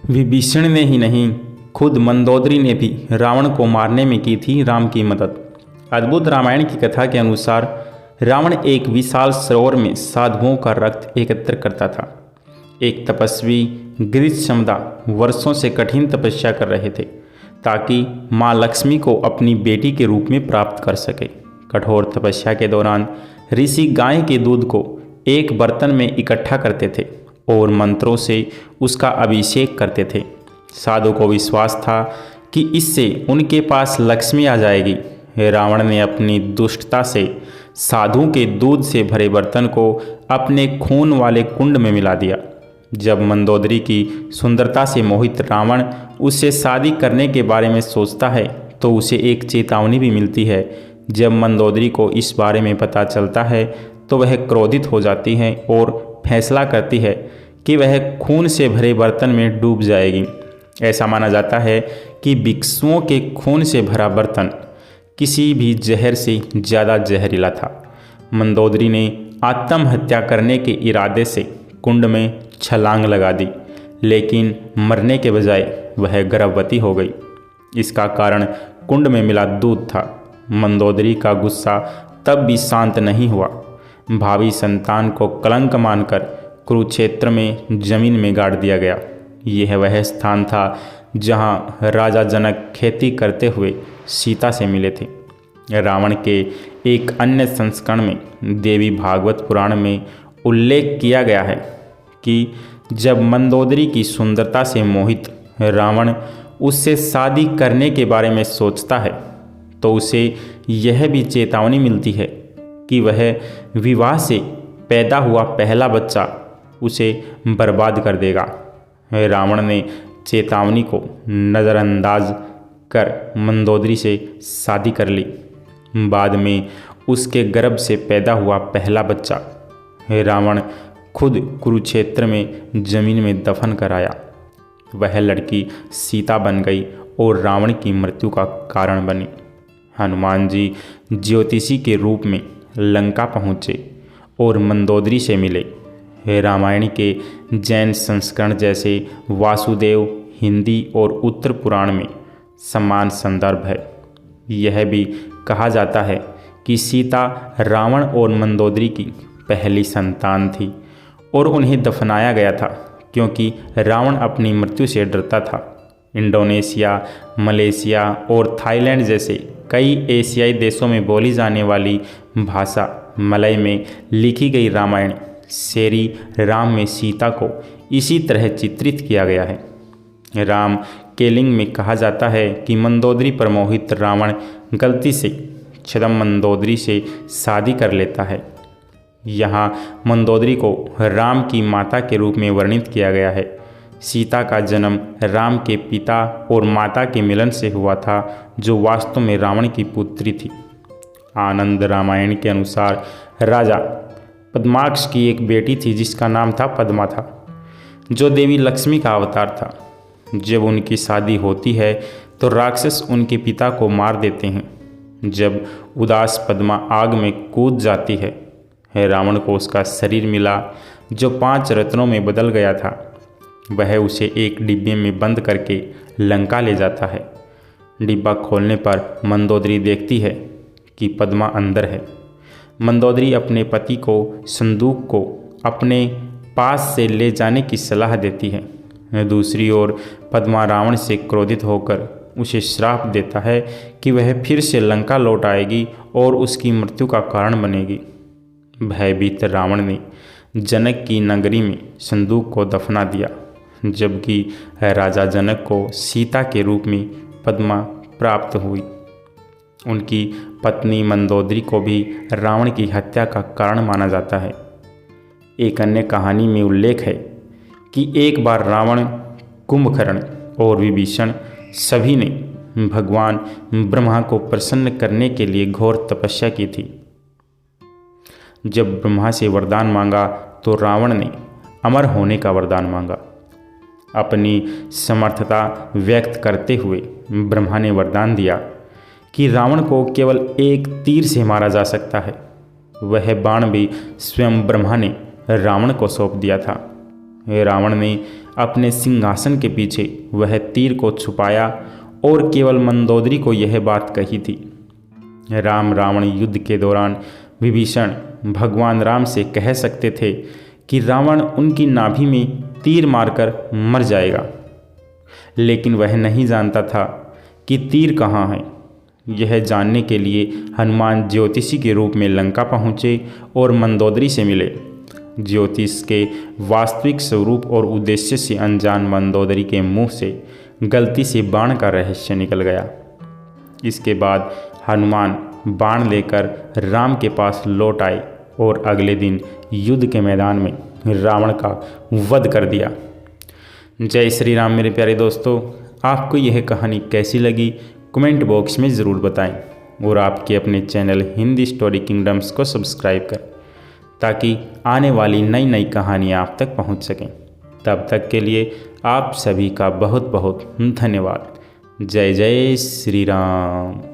विभीषण ने ही नहीं, खुद मंदोदरी ने भी रावण को मारने में की थी राम की मदद। अद्भुत रामायण की कथा के अनुसार रावण एक विशाल सरोवर में साधुओं का रक्त एकत्र करता था। एक तपस्वी गिरिशमदा वर्षों से कठिन तपस्या कर रहे थे ताकि माँ लक्ष्मी को अपनी बेटी के रूप में प्राप्त कर सके। कठोर तपस्या के दौरान ऋषि गाय के दूध को एक बर्तन में इकट्ठा करते थे और मंत्रों से उसका अभिषेक करते थे। साधु को विश्वास था कि इससे उनके पास लक्ष्मी आ जाएगी। रावण ने अपनी दुष्टता से साधु के दूध से भरे बर्तन को अपने खून वाले कुंड में मिला दिया। जब मंदोदरी की सुंदरता से मोहित रावण उससे शादी करने के बारे में सोचता है तो उसे एक चेतावनी भी मिलती है। जब मंदोदरी को इस बारे में पता चलता है तो वह क्रोधित हो जाती है और फैसला करती है कि वह खून से भरे बर्तन में डूब जाएगी। ऐसा माना जाता है कि भिक्षुओं के खून से भरा बर्तन किसी भी जहर से ज़्यादा जहरीला था। मंदोदरी ने आत्महत्या करने के इरादे से कुंड में छलांग लगा दी, लेकिन मरने के बजाय वह गर्भवती हो गई। इसका कारण कुंड में मिला दूध था। मंदोदरी का गुस्सा तब भी शांत नहीं हुआ। भावी संतान को कलंक मानकर कुरुक्षेत्र में जमीन में गाड़ दिया गया। यह वह स्थान था जहां राजा जनक खेती करते हुए सीता से मिले थे। रावण के एक अन्य संस्करण में देवी भागवत पुराण में उल्लेख किया गया है कि जब मंदोदरी की सुंदरता से मोहित रावण उससे शादी करने के बारे में सोचता है तो उसे यह भी चेतावनी मिलती है कि वह विवाह से पैदा हुआ पहला बच्चा उसे बर्बाद कर देगा। रावण ने चेतावनी को नज़रअंदाज कर मंदोदरी से शादी कर ली। बाद में उसके गर्भ से पैदा हुआ पहला बच्चा रावण खुद कुरुक्षेत्र में जमीन में दफन कराया। वह लड़की सीता बन गई और रावण की मृत्यु का कारण बनी। हनुमान जी ज्योतिषी के रूप में लंका पहुँचे और मंदोदरी से मिले। रामायण के जैन संस्करण जैसे वासुदेव, हिंदी और उत्तर पुराण में समान संदर्भ है। यह भी कहा जाता है कि सीता रावण और मंदोदरी की पहली संतान थी और उन्हें दफनाया गया था क्योंकि रावण अपनी मृत्यु से डरता था। इंडोनेशिया, मलेशिया और थाईलैंड जैसे कई एशियाई देशों में बोली जाने वाली भाषा मलय में लिखी गई रामायण शेरी राम में सीता को इसी तरह चित्रित किया गया है। राम केलिंग में कहा जाता है कि मंदोदरी पर मोहित रावण गलती से छद्म मंदोदरी से शादी कर लेता है। यहाँ मंदोदरी को राम की माता के रूप में वर्णित किया गया है। सीता का जन्म राम के पिता और माता के मिलन से हुआ था, जो वास्तव में रावण की पुत्री थी। आनंद रामायण के अनुसार राजा पद्माक्ष की एक बेटी थी जिसका नाम था पद्मा था, जो देवी लक्ष्मी का अवतार था। जब उनकी शादी होती है तो राक्षस उनके पिता को मार देते हैं। जब उदास पद्मा आग में कूद जाती है, रावण को उसका शरीर मिला जो 5 रत्नों में बदल गया था। वह उसे एक डिब्बे में बंद करके लंका ले जाता है। डिब्बा खोलने पर मंदोदरी देखती है कि पद्मा अंदर है। मंदोदरी अपने पति को संदूक को अपने पास से ले जाने की सलाह देती है। दूसरी ओर पद्मा रावण से क्रोधित होकर उसे श्राप देता है कि वह फिर से लंका लौट आएगी और उसकी मृत्यु का कारण बनेगी। भयभीत रावण ने जनक की नगरी में संदूक को दफना दिया, जबकि राजा जनक को सीता के रूप में पद्मा प्राप्त हुई। उनकी पत्नी मंदोदरी को भी रावण की हत्या का कारण माना जाता है। एक अन्य कहानी में उल्लेख है कि एक बार रावण, कुंभकर्ण और विभीषण सभी ने भगवान ब्रह्मा को प्रसन्न करने के लिए घोर तपस्या की थी। जब ब्रह्मा से वरदान मांगा तो रावण ने अमर होने का वरदान मांगा। अपनी समर्थता व्यक्त करते हुए ब्रह्मा ने वरदान दिया कि रावण को केवल एक तीर से मारा जा सकता है। वह बाण भी स्वयं ब्रह्मा ने रावण को सौंप दिया था। रावण ने अपने सिंहासन के पीछे वह तीर को छुपाया और केवल मंदोदरी को यह बात कही थी। राम रावण युद्ध के दौरान विभीषण भगवान राम से कह सकते थे कि रावण उनकी नाभि में तीर मारकर मर जाएगा, लेकिन वह नहीं जानता था कि तीर कहाँ है। यह जानने के लिए हनुमान ज्योतिषी के रूप में लंका पहुँचे और मंदोदरी से मिले। ज्योतिष के वास्तविक स्वरूप और उद्देश्य से अनजान मंदोदरी के मुंह से गलती से बाण का रहस्य निकल गया। इसके बाद हनुमान बाण लेकर राम के पास लौट आए और अगले दिन युद्ध के मैदान में रावण का वध कर दिया। जय श्री राम मेरे प्यारे दोस्तों, आपको यह कहानी कैसी लगी कमेंट बॉक्स में ज़रूर बताएं और आपके अपने चैनल हिंदी स्टोरी किंगडम्स को सब्सक्राइब करें ताकि आने वाली नई नई कहानियाँ आप तक पहुंच सकें। तब तक के लिए आप सभी का बहुत बहुत धन्यवाद। जय जय श्री राम।